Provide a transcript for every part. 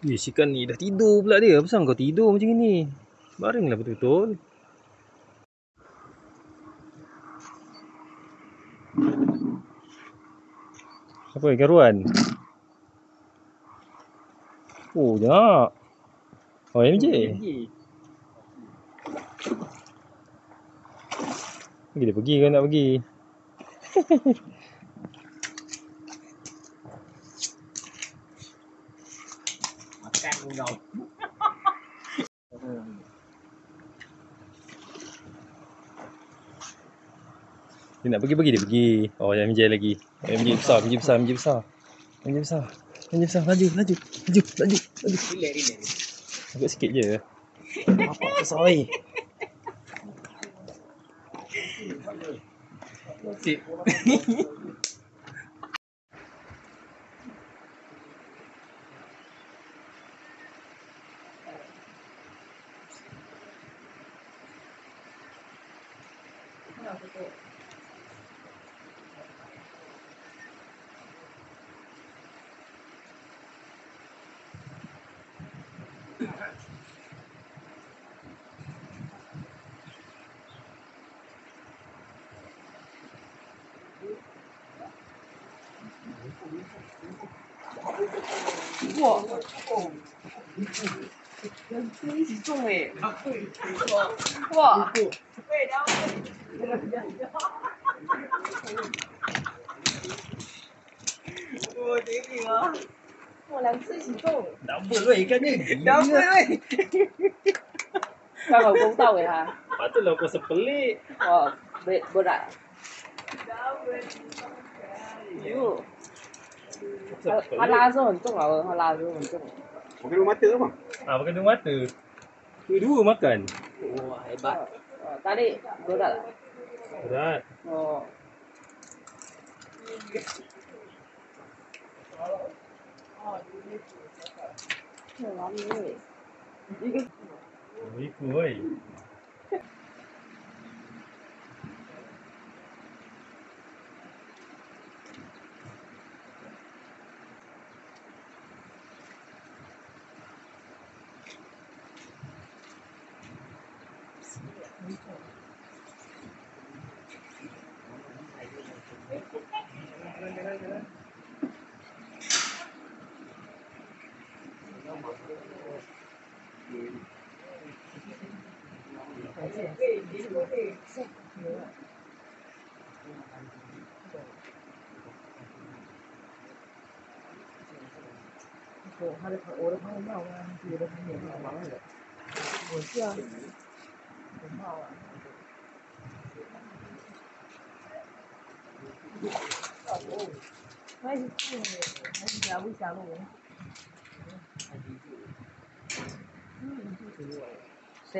Ish, ikan ni dah tidur pula dia. Pasal kau tidur macam ni? Baringlah betul-betul. Apa ikan ruan? Oh, jangan. Oh, MJ. Dia pergi ke nak pergi? Makan kau. Dia nak pergi dia pergi. Oh, MJ lagi. MJ besar, MJ besar, MJ besar. MJ besar. MJ besar. Laju. Relax. Agak sikit je. Apa besar ni? Sip. Wah. Yang ini si重哎。哇。我顶你了。哇，2次一起中。Double weh ikan ni. Double weh. Sao mà cũng tahu ya? Patutlah kau sepelik. Oh, berat. Yo. 它拉的时候很重啊，它拉的时候很重。 Pakai dua mata apa? Pakai dua mata. Dua makan. Wah, hebat. Tadi berat. Berat. Oh. Ikut weh.我的朋友骂我，我的朋友骂我了。我是啊，我骂我。还是加不加入？谁？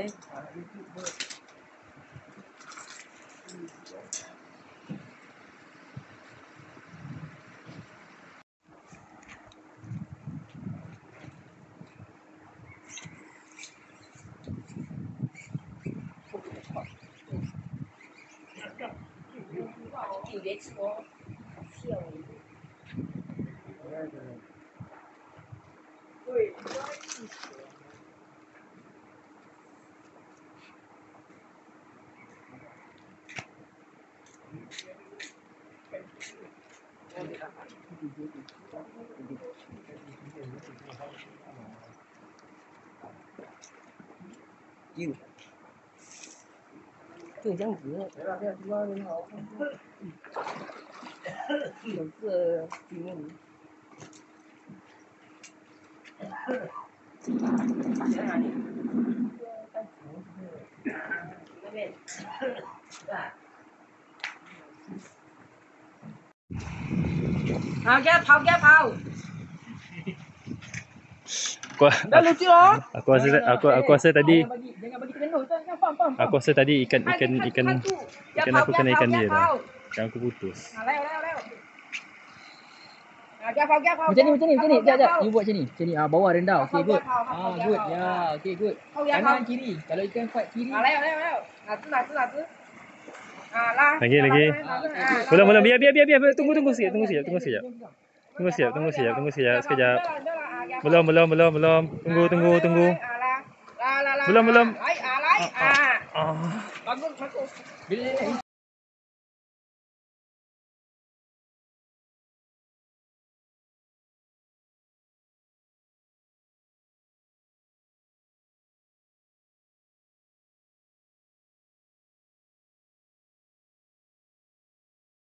你别吃哦，笑你。对。You. 就这样子。有个题目。在哪里？那边。跑！ Dah lucu lah. Aku rasa tadi Jangan bagi terkena. Jangan aku rasa tadi ikan aku kena ikan dia dah. Ikan aku putus. Leo. Macam ni. Sekejap. You buat macam ni. Bawah rendah. Okey, good. Good. Ya, okey, good. Kanan kiri. Kalau ikan kuat kiri. Leo. Nasi. Lah. Lagi. Belum. Biar. Tunggu sekejap. Sekejap. Belum. Tunggu. Lah. Belum. Ai, lah. Ah. Bagus. Bila